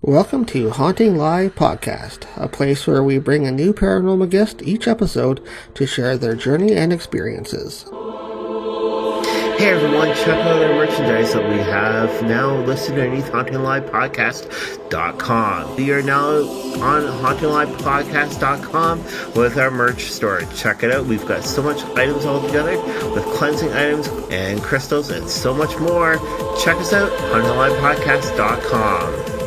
Welcome to Haunting Live Podcast, a place where we bring a new paranormal guest each episode to share their journey and experiences. Hey everyone, check out our merchandise that we have now listed underneath HauntingLivePodcast.com. We are now on HauntingLivePodcast.com with our merch store. Check it out. We've got so much items all together with cleansing items and crystals and so much more. Check us out, HauntingLivePodcast.com.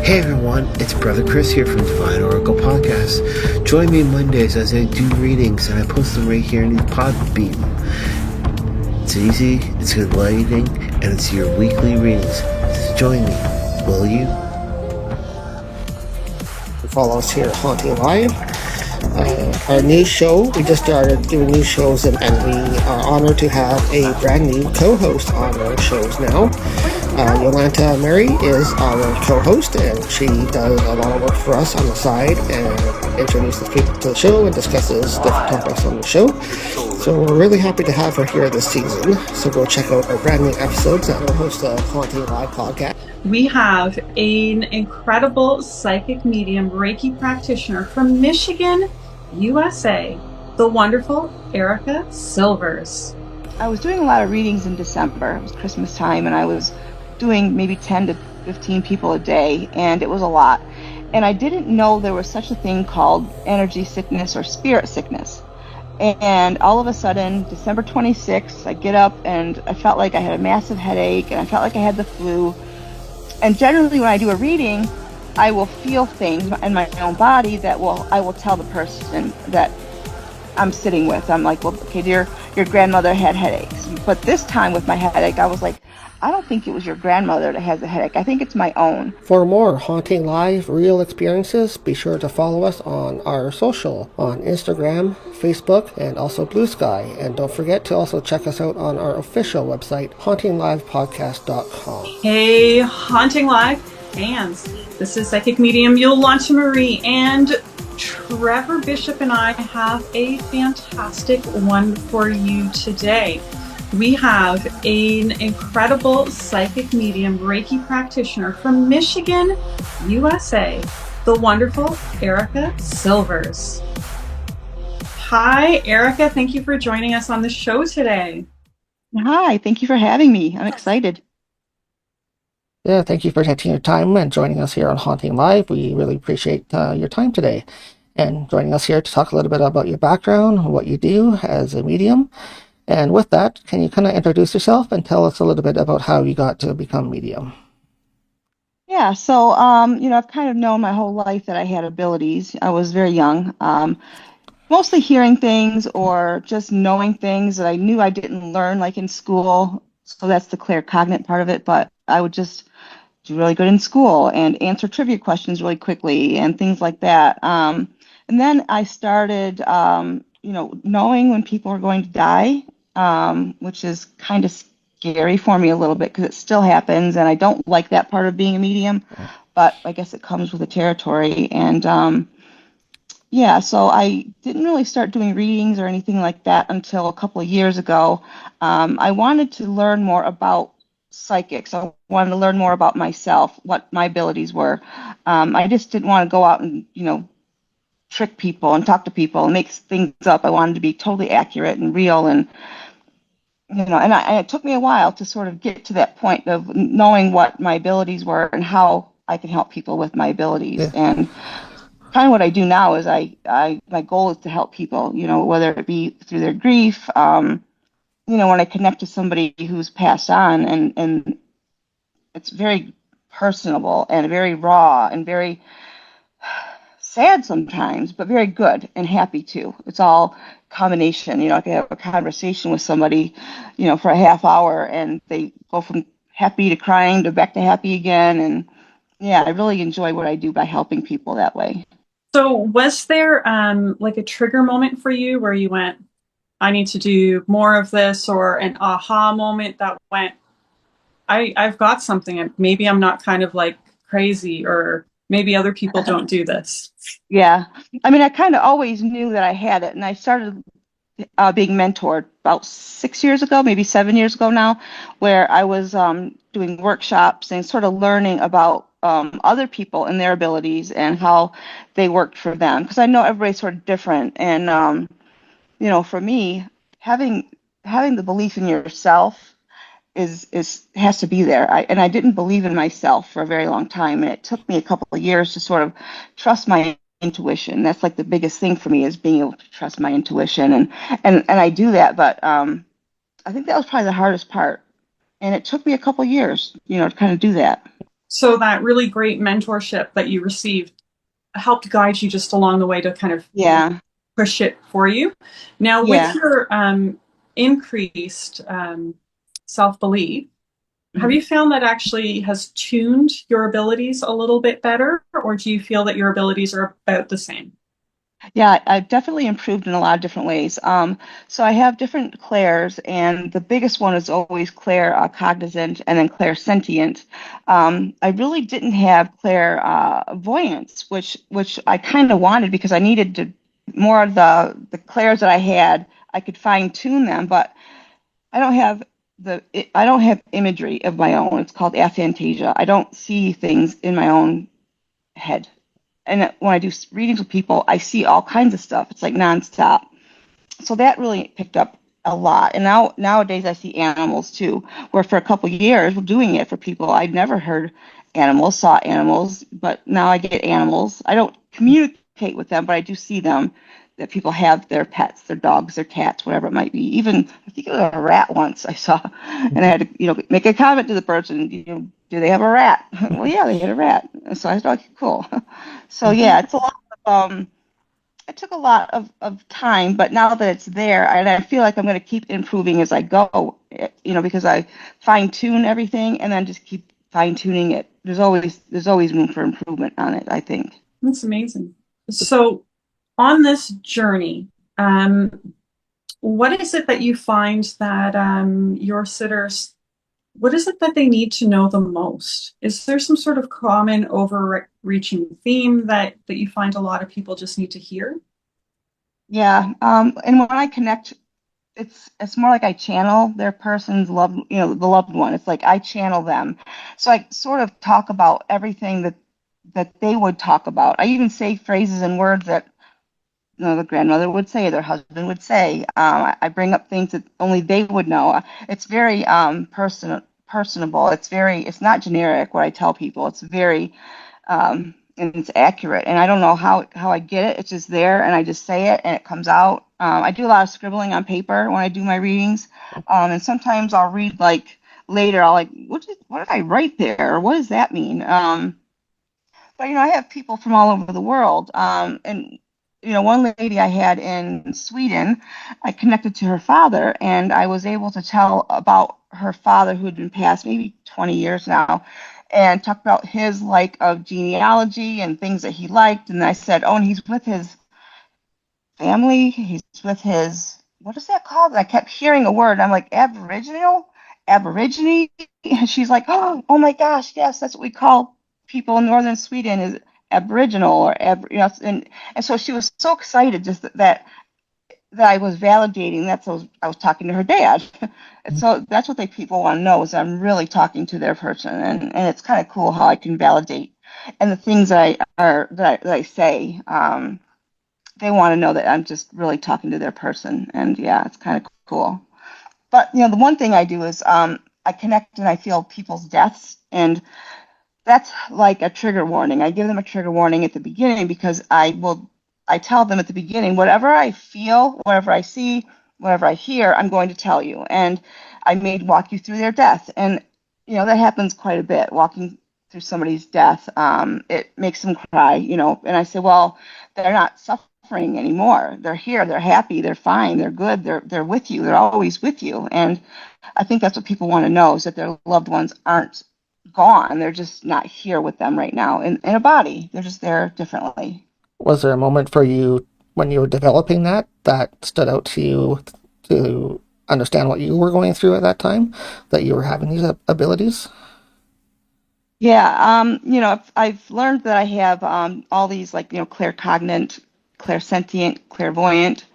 Hey everyone, it's Brother Chris here from Divine Oracle Podcast. Join me Mondays as I do readings and I post them right here in the Podbeam. It's easy, it's good lighting, and it's your weekly readings. So join me, will you? Follow us here at Haunting Live. Our new show, we just started doing new shows and we are honored to have a brand new co-host on our shows now. Yolanta Meri is our co-host and she does a lot of work for us on the side and introduces people to the show and discusses different topics on the show. So we're really happy to have her here this season. So go check out our brand new episodes that will host the Haunting Live podcast. We have an incredible psychic medium Reiki practitioner from Michigan, USA, the wonderful Erica Silvers. I was doing a lot of readings in December. It was Christmas time, and I was doing maybe 10 to 15 people a day, and it was a lot. And I didn't know there was such a thing called energy sickness or spirit sickness. And all of a sudden, December 26th, I get up and I felt like I had a massive headache, and I felt like I had the flu. And generally when I do a reading, I will feel things in my own body that I will tell the person that I'm sitting with. I'm like, well, okay, dear, your grandmother had headaches. But this time with my headache, I was like, I don't think it was your grandmother that has a headache. I think it's my own. For more Haunting Live real experiences, be sure to follow us on our social, on Instagram, Facebook, and also Blue Sky. And don't forget to also check us out on our official website, HauntingLivePodcast.com. Hey, Haunting Live fans. This is psychic medium Yolanta Meri, and Trevor Bishop and I have a fantastic one for you today. We have an incredible psychic medium Reiki practitioner from Michigan, USA, the wonderful Erica Silvers. Hi, Erica. Thank you for joining us on the show today. Hi, thank you for having me. I'm excited. Yeah, thank you for taking your time and joining us here on Haunting Live. We really appreciate your time today and joining us here to talk a little bit about your background, what you do as a medium. And with that, can you kind of introduce yourself and tell us a little bit about how you got to become medium? Yeah, so, I've kind of known my whole life that I had abilities. I was very young, mostly hearing things or just knowing things that I knew I didn't learn, like in school. So that's the claircognate part of it, but I would just do really good in school and answer trivia questions really quickly and things like that. And then I started, knowing when people are going to die, which is kind of scary for me a little bit because it still happens, and I don't like that part of being a medium, but I guess it comes with the territory. And so I didn't really start doing readings or anything like that until a couple of years ago. I wanted to learn more about psychics. I wanted to learn more about myself, what my abilities were. I just didn't want to go out and, trick people and talk to people and make things up. I wanted to be totally accurate and real, and it took me a while to sort of get to that point of knowing what my abilities were and how I can help people with my abilities. Yeah. And kind of what I do now is my goal is to help people, whether it be through their grief, when I connect to somebody who's passed on, and it's very personable and very raw and very sad sometimes, but very good and happy too. It's all combination. I can have a conversation with somebody, for a half hour, and they go from happy to crying to back to happy again. And yeah, I really enjoy what I do by helping people that way. So was there like a trigger moment for you where you went, I need to do more of this, or an aha moment that went, I've got something, and maybe I'm not kind of like crazy, or maybe other people don't do this? Yeah. I mean, I kind of always knew that I had it, and I started being mentored about 6 years ago, maybe 7 years ago now, where I was doing workshops and sort of learning about other people and their abilities and how they worked for them. Because I know everybody's sort of different, and for me, having the belief in yourself is has to be there. I didn't believe in myself for a very long time, and it took me a couple of years to sort of trust my intuition. That's like the biggest thing for me, is being able to trust my intuition, and I do that. But I think that was probably the hardest part, and it took me a couple of years, to kind of do that. So that really great mentorship that you received helped guide you just along the way to kind of Yeah, push it for you. Now, with yeah. your increased self-belief, have Mhm. you found that actually has tuned your abilities a little bit better, or do you feel that your abilities are about the same? Yeah, I've definitely improved in a lot of different ways. So I have different clairs, and the biggest one is always clair cognizant and then clair sentient. I really didn't have clair voyance, which I kind of wanted because I needed to more of the clairs that I had. I could fine tune them, but I don't have I don't have imagery of my own. It's called aphantasia. I don't see things in my own head. And when I do readings with people, I see all kinds of stuff. It's like nonstop. So that really picked up a lot. And nowadays I see animals too, where for a couple of years we're doing it for people. I'd never heard animals, saw animals, but now I get animals. I don't communicate with them, but I do see them. That people have their pets, their dogs, their cats, whatever it might be. Even I think it was a rat once I saw, and I had to make a comment to the person. Do they have a rat? Well, yeah, they had a rat. And so I thought, okay, cool. So yeah, it's a lot of it took a lot of time, but now that it's there, and I feel like I'm going to keep improving as I go, because I fine tune everything and then just keep fine tuning it. There's always room for improvement on it, I think. That's amazing. So, on this journey, what is it that you find that your sitters, what is it that they need to know the most? Is there some sort of common overreaching theme that you find a lot of people just need to hear? Yeah, and when I connect, it's more like I channel their person's love, the loved one. It's like I channel them, so I sort of talk about everything that they would talk about. I even say phrases and words that the grandmother would say, their husband would say. I bring up things that only they would know. It's very personable. It's not generic what I tell people. It's very and it's accurate. And I don't know how I get it. It's just there, and I just say it, and it comes out. I do a lot of scribbling on paper when I do my readings, and sometimes I'll read like later. I'll like, what did I write there? Or what does that mean? But I have people from all over the world, and one lady I had in Sweden, I connected to her father, and I was able to tell about her father who had been passed maybe 20 years now, and talk about his like of genealogy and things that he liked. And I said, oh, and he's with his family. He's with his, what is that called? And I kept hearing a word. I'm like, Aborigine. And she's like, oh my gosh, yes, that's what we call people in northern Sweden is Aboriginal or and so she was so excited just that I was validating. I was talking to her dad. And so that's what people want to know is I'm really talking to their person, and it's kind of cool how I can validate and the things that I say. They want to know that I'm just really talking to their person, and yeah, it's kind of cool. But the one thing I do is I connect and I feel people's deaths, and that's like a trigger warning. I give them a trigger warning at the beginning because I tell them at the beginning, whatever I feel, whatever I see, whatever I hear, I'm going to tell you. And I may walk you through their death. And, that happens quite a bit, walking through somebody's death. It makes them cry, and I say, well, they're not suffering anymore. They're here, they're happy, they're fine, they're good, they're with you, they're always with you. And I think that's what people want to know is that their loved ones aren't gone. They're just not here with them right now in a body. They're just there differently. Was there a moment for you when you were developing that stood out to you to understand what you were going through at that time, that you were having these abilities? Yeah, I've learned that I have all these like claircognate, clairsentient, clairvoyant,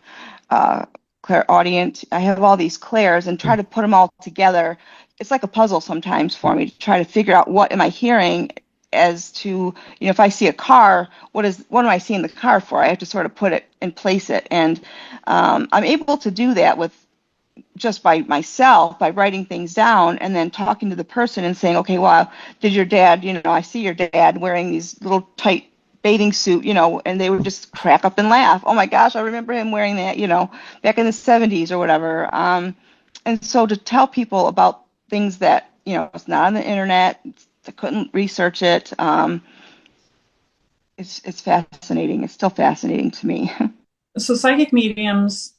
uh, clairaudient. I have all these clairs and try to put them all together. It's like a puzzle sometimes for me to try to figure out what am I hearing as to, if I see a car, what am I seeing the car for? I have to sort of put it and place it. And I'm able to do that with just by myself, by writing things down and then talking to the person and saying, okay, well, did your dad, I see your dad wearing these little tight bathing suit, and they would just crack up and laugh. Oh my gosh, I remember him wearing that, back in the 70s or whatever. And so to tell people about things that, it's not on the internet, I couldn't research it. It's fascinating. It's still fascinating to me. So psychic mediums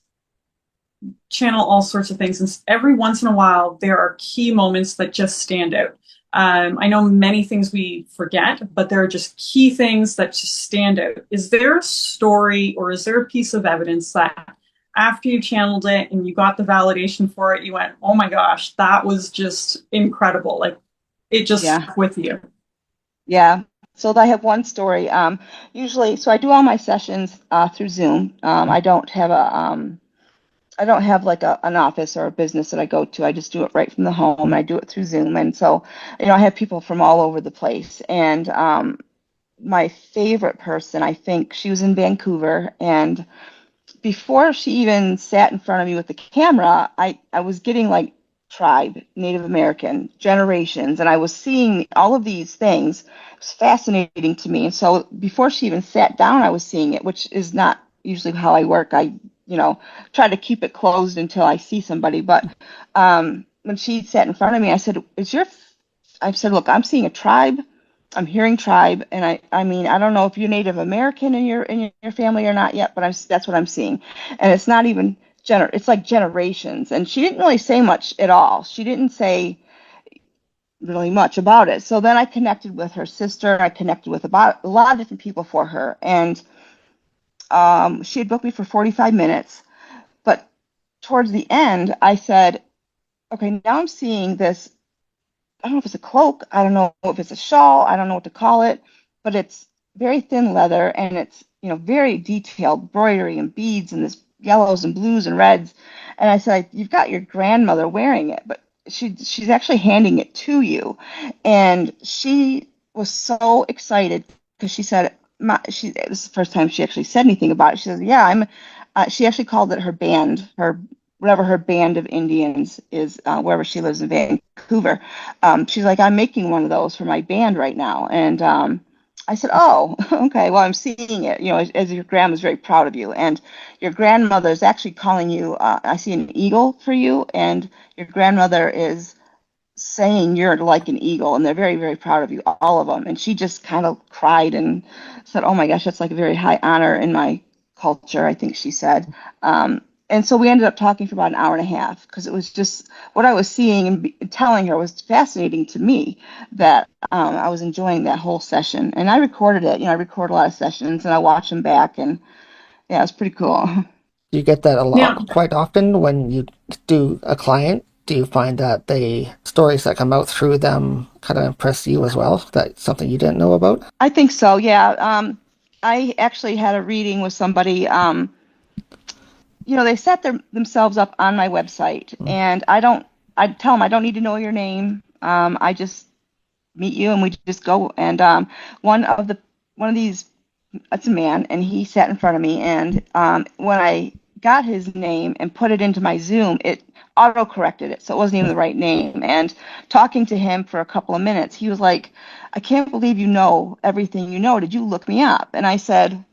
channel all sorts of things, and every once in a while there are key moments that just stand out. I know many things we forget, but there are just key things that just stand out. Is there a story or is there a piece of evidence that after you channeled it and you got the validation for it, you went, oh my gosh, that was just incredible. Like it just stuck with you. Yeah. So I have one story. Usually, so I do all my sessions through Zoom. I don't have like an office or a business that I go to. I just do it right from the home. I do it through Zoom. And so, I have people from all over the place. And my favorite person, I think, she was in Vancouver. And before she even sat in front of me with the camera, I was getting like tribe, Native American, generations. And I was seeing all of these things. It was fascinating to me. And so before she even sat down, I was seeing it, which is not usually how I work. I try to keep it closed until I see somebody. But when she sat in front of me, I said, look, I'm seeing a tribe. I'm hearing tribe. And I mean, I don't know if you're Native American in your family or not yet, but that's what I'm seeing. And it's not even it's like generations. And she didn't really say much at all. She didn't say really much about it. So then I connected with her sister. I connected with about a lot of different people for her. And she had booked me for 45 minutes, but towards the end, I said, okay, now I'm seeing this. I don't know if it's a cloak. I don't know if it's a shawl. I don't know what to call it, but it's very thin leather and it's, very detailed embroidery and beads and this yellows and blues and reds. And I said, you've got your grandmother wearing it, but she's actually handing it to you. And she was so excited because she said, this is the first time she actually said anything about it. She says, yeah, she actually called it her band, whatever her band of Indians is, wherever she lives in Vancouver. She's like, I'm making one of those for my band right now. And I said, oh, okay, well, I'm seeing it, as your grandma's very proud of you. And your grandmother is actually calling you, I see an eagle for you, and your grandmother is saying you're like an eagle, and they're very, very proud of you, all of them. And she just kind of cried and said, oh my gosh, that's like a very high honor in my culture, I think she said. And so we ended up talking for about an hour and a half because it was just what I was seeing and telling her was fascinating to me that I was enjoying that whole session. And I recorded it. I record a lot of sessions and I watch them back. And yeah, it was pretty cool. Do you get that a lot, quite often when you do a client? Do you find that the stories that come out through them kind of impress you as well? That's something you didn't know about? I think so, yeah. I actually had a reading with somebody. They set themselves up on my website, and I tell them I don't need to know your name. I just meet you and we just go. And one of these, it's a man, and he sat in front of me. And when I got his name and put it into my Zoom, it auto-corrected it, so it wasn't even the right name. And talking to him for a couple of minutes, he was like, I can't believe you know everything you know. Did you look me up? And I said,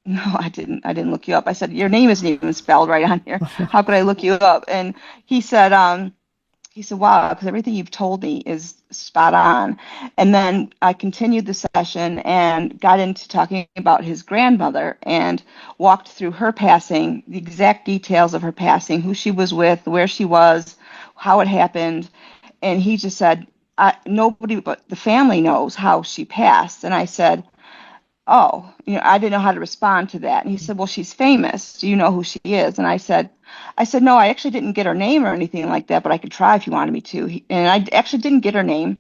no, I didn't look you up. I said, your name isn't even spelled right on here. How could I look you up? And he said, wow, because everything you've told me is spot on. And then I continued the session and got into talking about his grandmother and walked through her passing, the exact details of her passing, who she was with, where she was, how it happened. And he just said, nobody but the family knows how she passed. And I said, oh, I didn't know how to respond to that. And he said, well, she's famous. Do you know who she is? And I said, no, I actually didn't get her name or anything like that, but I could try if you wanted me to. And I actually didn't get her name.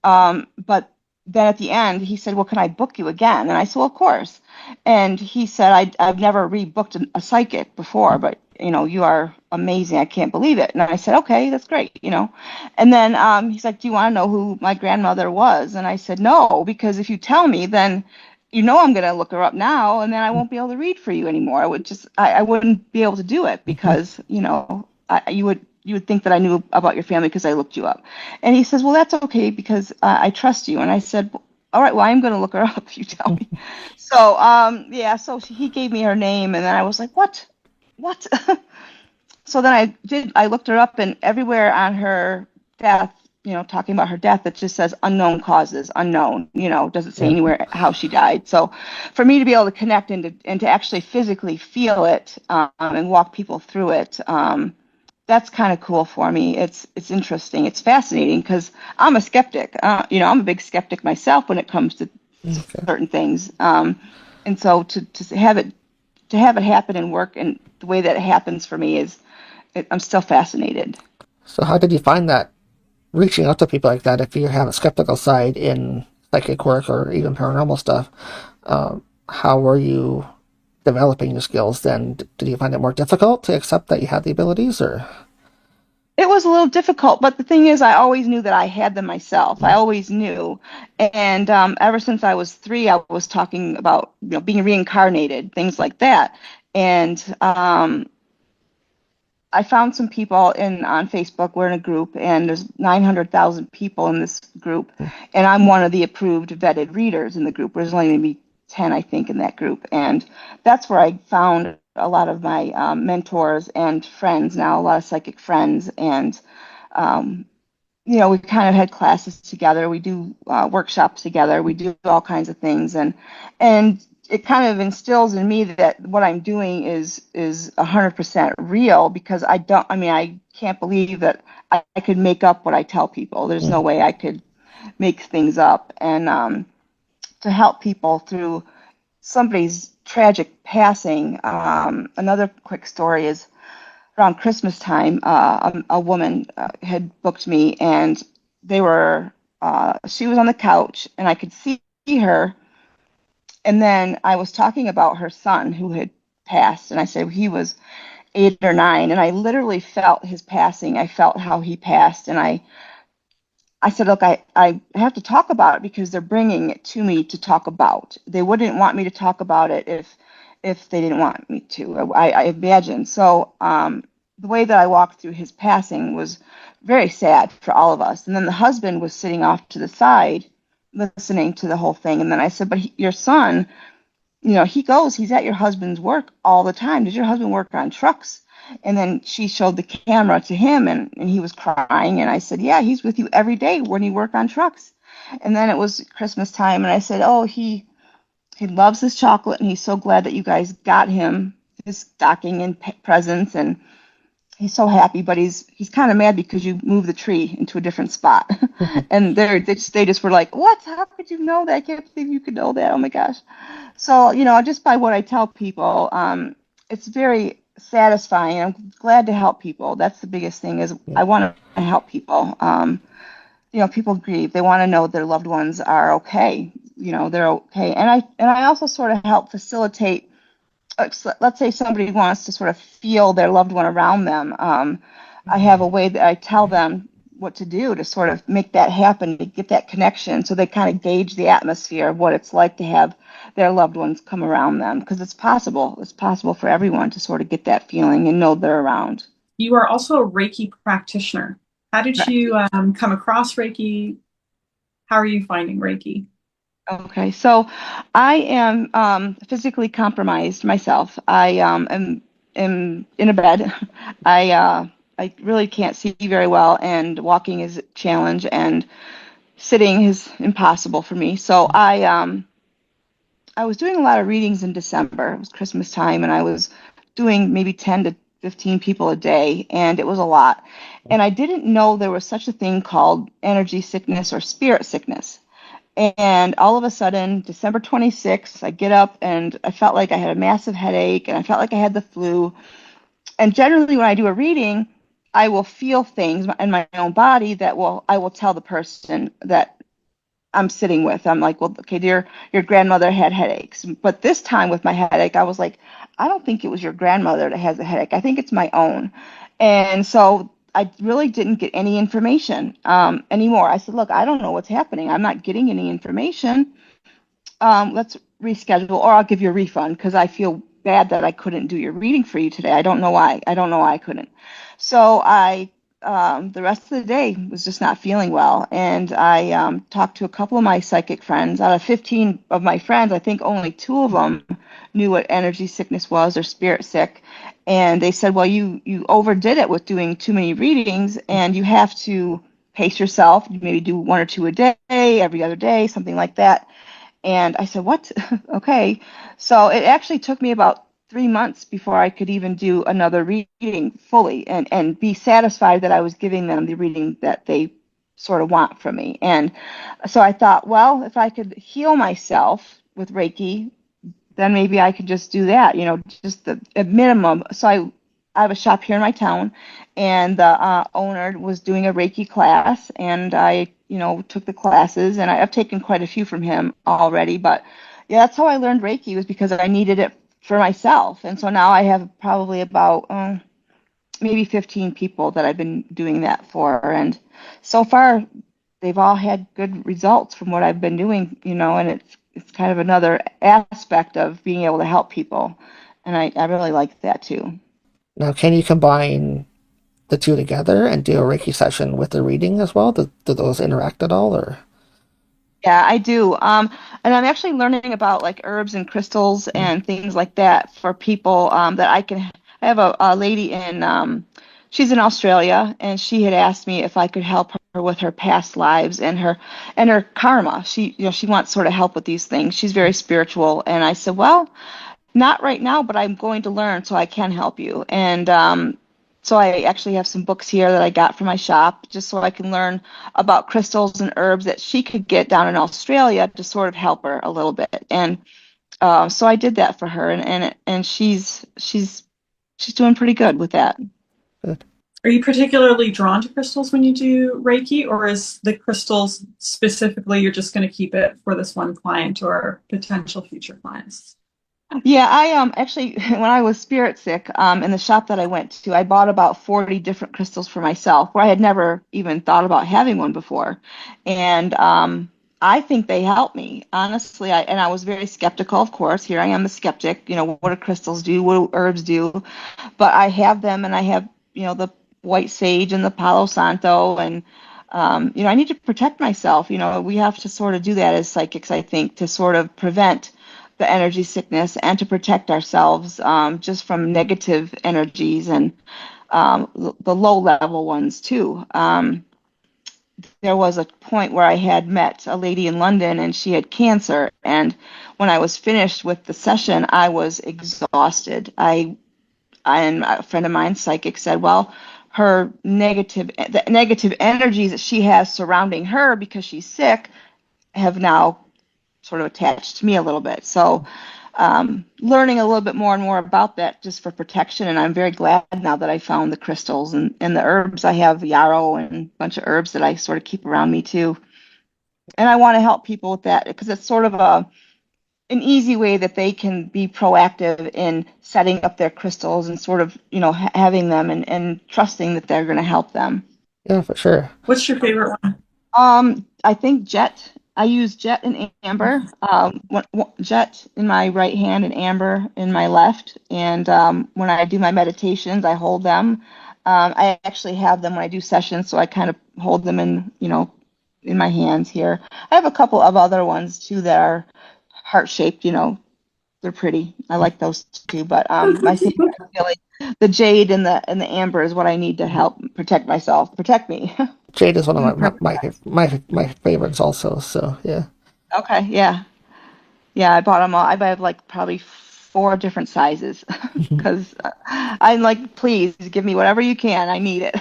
But then at the end, he said, well, can I book you again? And I said, well, of course. And he said, I've never rebooked a psychic before, but you are amazing. I can't believe it. And I said, okay, that's great, And then he's like, do you want to know who my grandmother was? And I said, no, because if you tell me, then I'm going to look her up now, and then I won't be able to read for you anymore. I wouldn't be able to do it because, you would think that I knew about your family because I looked you up. And he says, well, that's okay because I trust you. And I said, all right, well, I'm going to look her up if you tell me. So, so he gave me her name, and then I was like, what? So then I looked her up, and everywhere on her death, talking about her death, it just says unknown causes, unknown, doesn't say anywhere how she died. So for me to be able to connect and to actually physically feel it and walk people through it, that's kind of cool for me. It's interesting. It's fascinating because I'm a skeptic. I'm a big skeptic myself when it comes to certain things. And so to have it happen and work and the way that it happens for me I'm still fascinated. So how did you find that reaching out to people like that if you have a skeptical side in psychic work or even paranormal stuff? How were you developing your skills then? Did you find it more difficult to accept that you had the abilities, or? It was a little difficult, but the thing is, I always knew that I had them myself. I always knew, and ever since I was 3, I was talking about being reincarnated, things like that. And I found some people on Facebook. We're in a group, and there's 900,000 people in this group, and I'm one of the approved vetted readers in the group. There's only maybe 10, I think, in that group, and that's where I found a lot of my mentors and friends now, a lot of psychic friends, and we kind of had classes together. We do workshops together. We do all kinds of things, and it kind of instills in me that what I'm doing is 100% real because I can't believe that I could make up what I tell people. There's no way I could make things up. And to help people through somebody's tragic passing, another quick story is around Christmas time, a woman had booked me, and she was on the couch, and I could see her. And then I was talking about her son who had passed, and I said he was 8 or 9, and I literally felt his passing. I felt how he passed, and I said, look, I have to talk about it because they're bringing it to me to talk about. They wouldn't want me to talk about it if they didn't want me to, I imagine. So the way that I walked through his passing was very sad for all of us. And then the husband was sitting off to the side listening to the whole thing. And then I said, but your son, he's at your husband's work all the time. Does your husband work on trucks? And then she showed the camera to him, and he was crying. And I said, yeah, he's with you every day when you work on trucks. And then it was Christmas time, and I said, oh, he loves his chocolate, and he's so glad that you guys got him his stocking and presents, and he's so happy, but he's kind of mad because you moved the tree into a different spot. And they just were like, what? How could you know that? I can't believe you could know that. Oh my gosh. So, just by what I tell people, it's very satisfying. I'm glad to help people. That's the biggest thing is I want to help people. People grieve. They want to know their loved ones are okay. They're okay. And I also sort of help facilitate. Let's say somebody wants to sort of feel their loved one around them. I have a way that I tell them what to do to sort of make that happen, to get that connection, so they kind of gauge the atmosphere of what it's like to have their loved ones come around them, because it's possible. It's possible for everyone to sort of get that feeling and know they're around. You are also a Reiki practitioner. How did you come across Reiki? How are you finding Reiki? Okay, so I am physically compromised myself. I am in a bed. I really can't see very well, and walking is a challenge, and sitting is impossible for me. So I was doing a lot of readings in December. It was Christmas time, and I was doing maybe 10 to 15 people a day, and it was a lot. And I didn't know there was such a thing called energy sickness or spirit sickness. And all of a sudden, December 26th, I get up and I felt like I had a massive headache, and I felt like I had the flu. And generally when I do a reading, I will feel things in my own body that I will tell the person that I'm sitting with. I'm like, well, okay, dear, your grandmother had headaches. But this time with my headache, I was like, I don't think it was your grandmother that has a headache. I think it's my own. And so I really didn't get any information anymore. I said, look, I don't know what's happening. I'm not getting any information. Let's reschedule, or I'll give you a refund because I feel bad that I couldn't do your reading for you today. I don't know why. I don't know why I couldn't. So the rest of the day was just not feeling well. And I talked to a couple of my psychic friends. Out of 15 of my friends, I think only 2 of them knew what energy sickness was or spirit sick. And they said, well, you overdid it with doing too many readings, and you have to pace yourself. You maybe do 1 or 2 a day, every other day, something like that. And I said, what? Okay. So it actually took me about 3 months before I could even do another reading fully and be satisfied that I was giving them the reading that they sort of want from me. And so I thought, well, if I could heal myself with Reiki, then maybe I could just do that, just the at minimum. So I have a shop here in my town, and the owner was doing a Reiki class, and I, took the classes, and I've taken quite a few from him already. But yeah, that's how I learned Reiki, was because I needed it for myself. And so now I have probably about maybe 15 people that I've been doing that for, and so far they've all had good results from what I've been doing, and it's kind of another aspect of being able to help people, and I really like that too. Now, can you combine the two together and do a Reiki session with the reading as well? Do those interact at all, or? Yeah, I do. And I'm actually learning about like herbs and crystals and things like that for people that I can. I have a lady she's in Australia, and she had asked me if I could help her with her past lives and her karma. She wants sort of help with these things. She's very spiritual, and I said, well, not right now, but I'm going to learn so I can help you. And so I actually have some books here that I got from my shop just so I can learn about crystals and herbs that she could get down in Australia to sort of help her a little bit. And so I did that for her, and she's doing pretty good with that. Good. Are you particularly drawn to crystals when you do Reiki, or is the crystals specifically you're just going to keep it for this one client or potential future clients? Yeah, I actually when I was spirit sick, in the shop that I went to, I bought about 40 different crystals for myself, where I had never even thought about having one before. And I think they helped me. Honestly, I was very skeptical, of course. Here I am a skeptic, what do crystals do? What do herbs do? But I have them, and I have, the white sage and the Palo Santo, and I need to protect myself. We have to sort of do that as psychics, I think, to sort of prevent the energy sickness and to protect ourselves just from negative energies and the low level ones too. There was a point where I had met a lady in London, and she had cancer. And when I was finished with the session, I was exhausted. And a friend of mine, psychic, said, well, the negative energies that she has surrounding her because she's sick have now sort of attached to me a little bit. So learning a little bit more and more about that just for protection. And I'm very glad now that I found the crystals and the herbs. I have yarrow and a bunch of herbs that I sort of keep around me too. And I want to help people with that because it's sort of an easy way that they can be proactive in setting up their crystals and sort of, having them and trusting that they're going to help them. Yeah, for sure. What's your favorite one? I think jet. I use jet and amber. Jet in my right hand and amber in my left. And when I do my meditations, I hold them. I actually have them when I do sessions, so I kind of hold them in my hands here. I have a couple of other ones too that are heart shaped. They're pretty. I like those too. But my favorite, I feel like the jade and the amber is what I need to help protect myself, protect me. Jade is one of my favorites also. So yeah. Okay, yeah. Yeah, I bought them all. I have like probably 4 different sizes because I'm like, please give me whatever you can. I need it.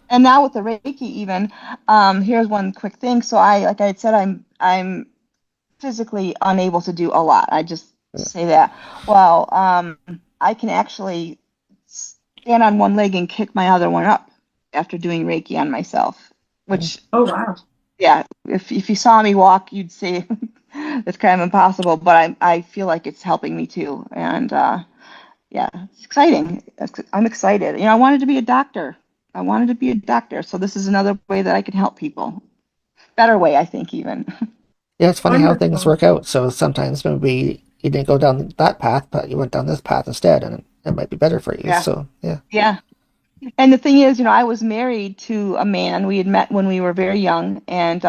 And now with the Reiki, even here's one quick thing. So like I had said, I'm physically unable to do a lot. I just say that. Well, I can actually stand on one leg and kick my other one up after doing Reiki on myself, which Oh, wow. yeah, if you saw me walk, you'd say it's kind of impossible, but I feel like it's helping me too. And yeah, it's exciting. I'm excited. I wanted to be a doctor. I wanted to be a doctor. So this is another way that I can help people. Better way, I think, even. Yeah, it's funny how things Wonderful. work out. So sometimes maybe you didn't go down that path, but you went down this path instead, and it might be better for you. Yeah. So yeah, Yeah. And the thing is, I was married to a man. We had met when we were very young and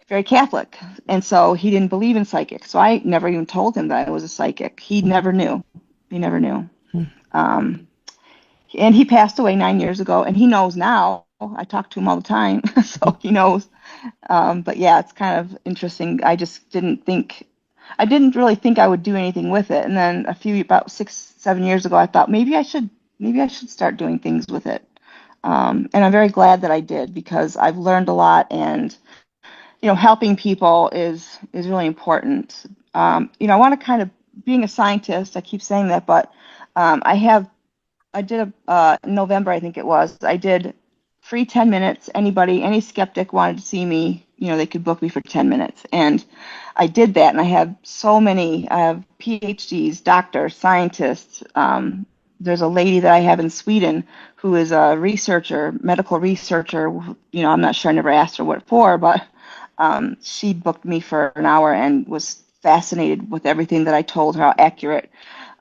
very Catholic. And so he didn't believe in psychic. So I never even told him that I was a psychic. He never knew. He never knew. Um, and he passed away 9 years ago, and he knows now. I talk to him all the time, so he knows. But yeah, it's kind of interesting. I didn't really think I would do anything with it. And then about 6, 7 years ago, I thought maybe I should start doing things with it. And I'm very glad that I did because I've learned a lot, and helping people is really important. I want to kind of being a scientist. I keep saying that, but I did in November, I think it was. I did free 10 minutes. Any skeptic wanted to see me, they could book me for 10 minutes. And I did that. And I have I have PhDs, doctors, scientists. There's a lady that I have in Sweden who is a medical researcher. I'm not sure, I never asked her what for, but she booked me for an hour and was fascinated with everything that I told her, how accurate.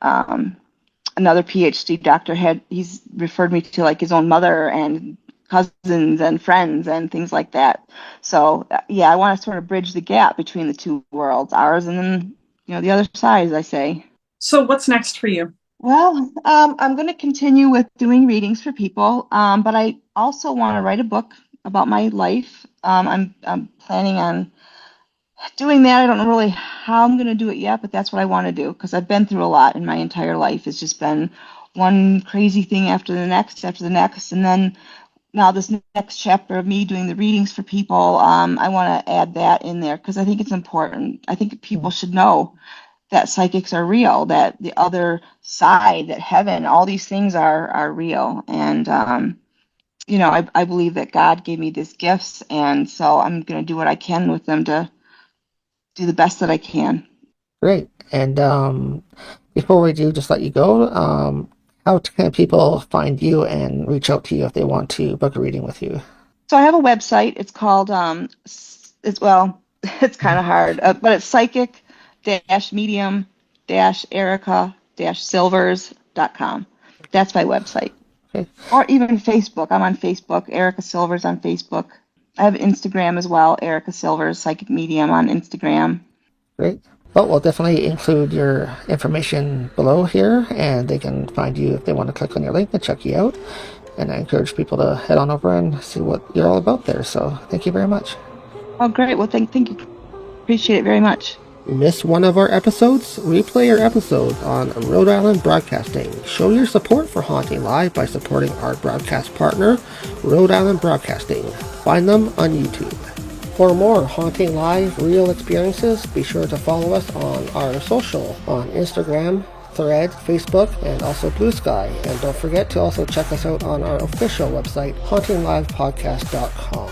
Another PhD doctor he's referred me to like his own mother and cousins and friends and things like that. So yeah, I want to sort of bridge the gap between the two worlds, ours and then the other side, as I say. So what's next for you? Well, I'm going to continue with doing readings for people, but I also want to write a book about my life. I'm planning on doing that. I don't know really how I'm going to do it yet, but that's what I want to do because I've been through a lot in my entire life. It's just been one crazy thing after the next, and then now this next chapter of me doing the readings for people. I want to add that in there because I think it's important. I think people should know that psychics are real, that the other side, that heaven, all these things are real, and I believe that God gave me these gifts, and so I'm going to do what I can with them to do the best that I can. great. And before we do, just let you go. How can people find you and reach out to you if they want to book a reading with you? So I have a website. It's called it's kind of hard, but it's psychic-medium-erica-silvers.com. That's my website. Okay, Or even Facebook. I'm on Facebook. Erica Silvers on Facebook. I have Instagram as well. Erica Silvers, Psychic Medium on Instagram. great. Well, we'll definitely include your information below here, and they can find you if they want to click on your link and check you out. And I encourage people to head on over and see what you're all about there. So thank you very much. Oh, great. Well, thank you. Appreciate it very much. Miss one of our episodes? Replay your episode on Rhode Island Broadcasting. Show your support for Haunting Live by supporting our broadcast partner, Rhode Island Broadcasting. Find them on YouTube. For more Haunting Live real experiences, be sure to follow us on our social on Instagram, Thread, Facebook, and also Blue Sky. And don't forget to also check us out on our official website, HauntingLivePodcast.com.